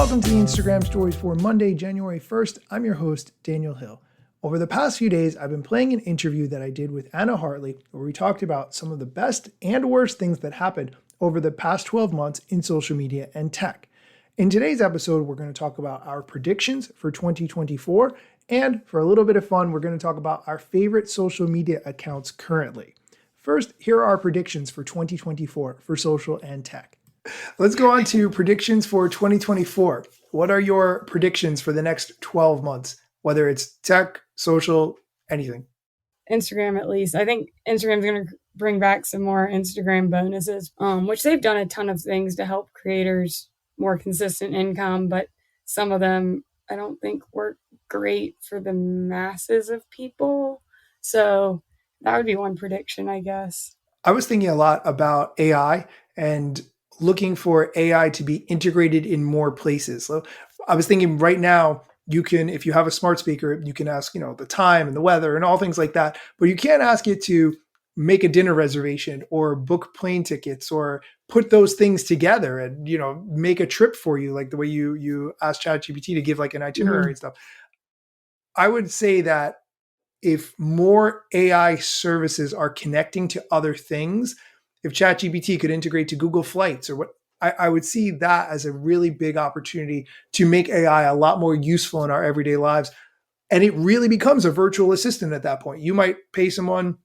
Welcome to the Instagram Stories for Monday, January 1st. I'm your host, Daniel Hill. Over the past few days, I've been playing an interview that I did with Anna Hartley, where we talked about some of the best and worst things that happened over the past 12 months in social media and tech. In today's episode, we're going to talk about our predictions for 2024, and for a little bit of fun, we're going to talk about our favorite social media accounts currently. First, here are our predictions for 2024 for social and tech. Let's go on to predictions for 2024. What are your predictions for the next 12 months, whether it's tech, social, anything? Instagram, at least. I think Instagram's going to bring back some more Instagram bonuses, which they've done a ton of things to help creators more consistent income, but some of them I don't think work great for the masses of people. So that would be one prediction, I guess. I was thinking a lot about AI and looking for AI to be integrated in more places. So I was thinking right now, you can, if you have a smart speaker, you can ask, the time and the weather and all things like that, but you can't ask it to make a dinner reservation or book plane tickets or put those things together and, make a trip for you, like the way you ask ChatGPT to give like an itinerary and stuff. I would say that if more AI services are connecting to other things, if ChatGPT could integrate to Google Flights or what, I would see that as a really big opportunity to make AI a lot more useful in our everyday lives. And it really becomes a virtual assistant at that point. You might pay someone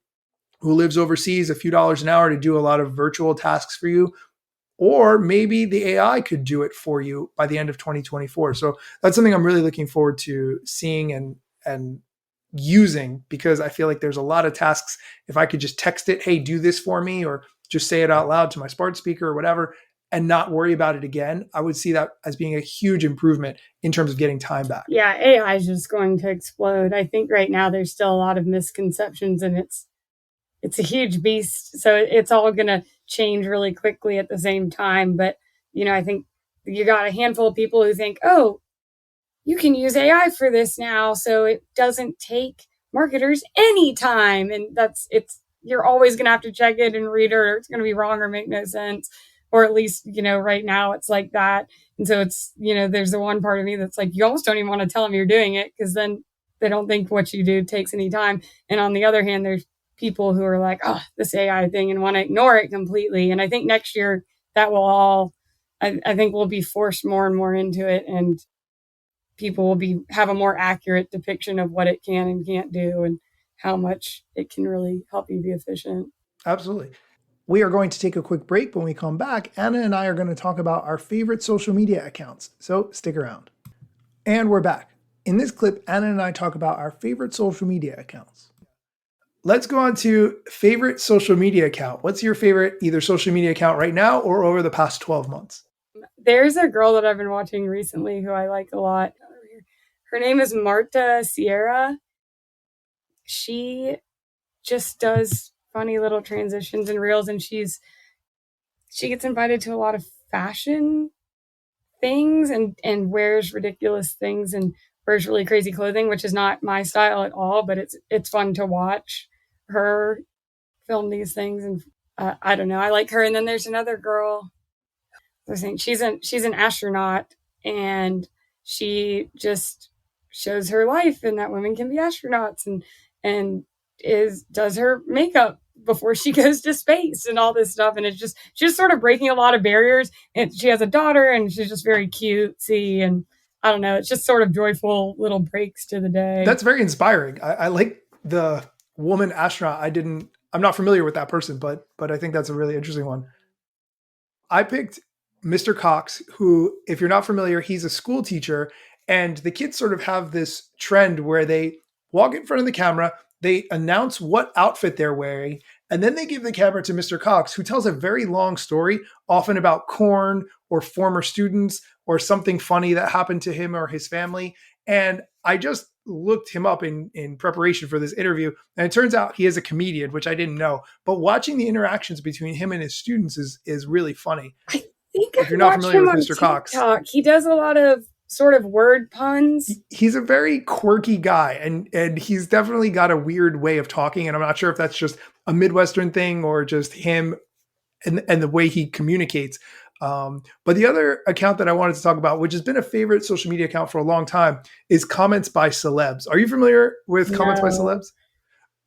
who lives overseas a few dollars an hour to do a lot of virtual tasks for you, or maybe the AI could do it for you by the end of 2024. So that's something I'm really looking forward to seeing and using, because I feel like there's a lot of tasks. If I could just text it, hey, do this for me, or just say it out loud to my smart speaker or whatever, and not worry about it again, I would see that as being a huge improvement in terms of getting time back. Yeah, AI is just going to explode. I think right now there's still a lot of misconceptions, and it's a huge beast. So it's all going to change really quickly at the same time. But, I think you got a handful of people who think, oh, you can use AI for this now, so it doesn't take marketers any time. And you're always going to have to check it and read it, or it's going to be wrong or make no sense. Or at least, right now it's like that. And so it's, there's the one part of me that's like, you almost don't even want to tell them you're doing it, because then they don't think what you do takes any time. And on the other hand, there's people who are like, oh, this AI thing, and want to ignore it completely. And I think next year that will I think we'll be forced more and more into it, and people will have a more accurate depiction of what it can and can't do and how much it can really help you be efficient. Absolutely. We are going to take a quick break. When we come back, Anna and I are going to talk about our favorite social media accounts. So stick around. And we're back. In this clip, Anna and I talk about our favorite social media accounts. Let's go on to favorite social media account. What's your favorite either social media account right now or over the past 12 months? There's a girl that I've been watching recently who I like a lot. Her name is Marta Sierra. She just does funny little transitions and reels, and she gets invited to a lot of fashion things and wears ridiculous things and wears really crazy clothing, which is not my style at all, but it's fun to watch her film these things. And I don't know, I like her. And then there's another girl, I think she's an astronaut, and she just shows her life and that women can be astronauts, and does her makeup before she goes to space and all this stuff. And it's just sort of breaking a lot of barriers. And she has a daughter, and she's just very cutesy, and I don't know, it's just sort of joyful little breaks to the day. That's very inspiring. I like the woman astronaut. I'm not familiar with that person, but I think that's a really interesting one. I picked Mr. Cox, who, if you're not familiar, he's a school teacher, and the kids sort of have this trend where they walk in front of the camera, they announce what outfit they're wearing, and then they give the camera to Mr. Cox, who tells a very long story, often about corn or former students or something funny that happened to him or his family. And I just looked him up in preparation for this interview, and it turns out he is a comedian, which I didn't know. But watching the interactions between him and his students is really funny. I think if you're not familiar with Mr. Cox, he does a lot of sort of word puns. He's a very quirky guy, and he's definitely got a weird way of talking. And I'm not sure if that's just a Midwestern thing or just him and the way he communicates. But the other account that I wanted to talk about, which has been a favorite social media account for a long time, is Comments by Celebs. Are you familiar with Comments by No. Celebs?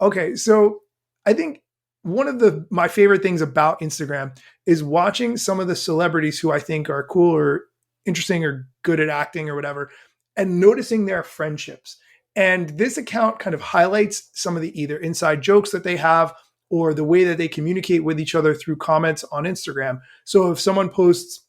Okay, so I think one of my favorite things about Instagram is watching some of the celebrities who I think are cool or interesting or good at acting or whatever, and noticing their friendships. And this account kind of highlights some of the either inside jokes that they have or the way that they communicate with each other through comments on Instagram. So if someone posts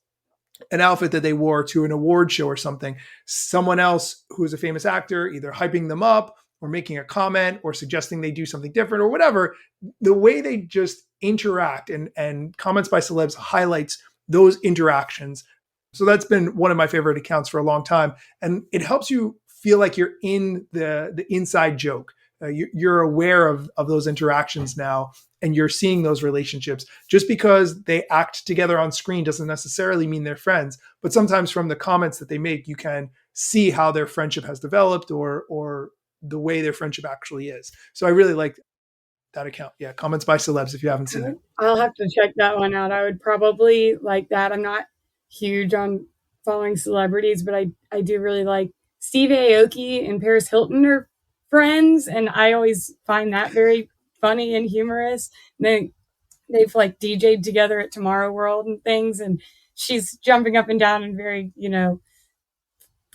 an outfit that they wore to an award show or something, someone else who is a famous actor either hyping them up or making a comment or suggesting they do something different or whatever, the way they just interact and Comments by Celebs highlights those interactions. So that's been one of my favorite accounts for a long time. And it helps you feel like you're in the inside joke. You're aware of those interactions now, and you're seeing those relationships. Just because they act together on screen doesn't necessarily mean they're friends, but sometimes from the comments that they make, you can see how their friendship has developed or the way their friendship actually is. So I really like that account. Yeah, Comments by Celebs if you haven't seen it. I'll have to check that one out. I would probably like that. I'm not huge on following celebrities, but I do really like Steve Aoki and Paris Hilton are friends, and I always find that very funny and humorous. They've like DJ'd together at Tomorrow World and things, and she's jumping up and down and very,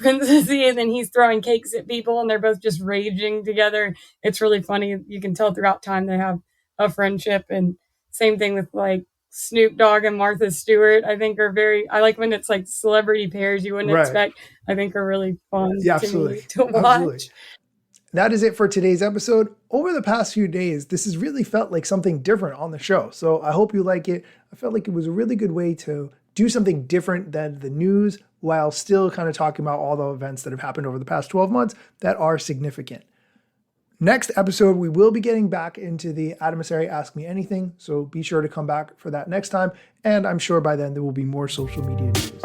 princessy, and then he's throwing cakes at people, and they're both just raging together. It's really funny. You can tell throughout time they have a friendship, and same thing with like Snoop Dogg and Martha Stewart. I think I like when it's like celebrity pairs you wouldn't expect. I think are really fun Yeah, to absolutely. me to watch. Absolutely. That is it for today's episode. Over the past few days, this has really felt like something different on the show. So I hope you like it. I felt like it was a really good way to do something different than the news while still kind of talking about all the events that have happened over the past 12 months that are significant. Next episode, we will be getting back into the Adversary Ask Me Anything, so be sure to come back for that next time, and I'm sure by then there will be more social media news.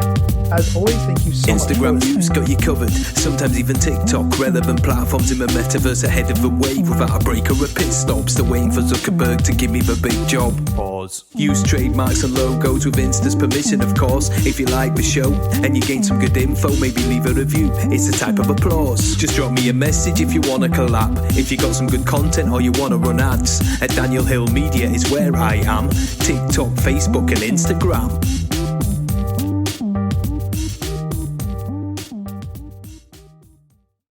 As always, thank you so much. Instagram news got you covered, sometimes even TikTok. Relevant platforms in the metaverse ahead of the wave without a break or a pit stop. Still waiting for Zuckerberg to give me the big job. Pause. Use trademarks and logos with Insta's permission, of course. If you like the show and you gain some good info, maybe leave a review. It's a type of applause. Just drop me a message if you want to collab. If you got some good content or you want to run ads, at Daniel Hill Media is where I am. TikTok, Facebook and Instagram.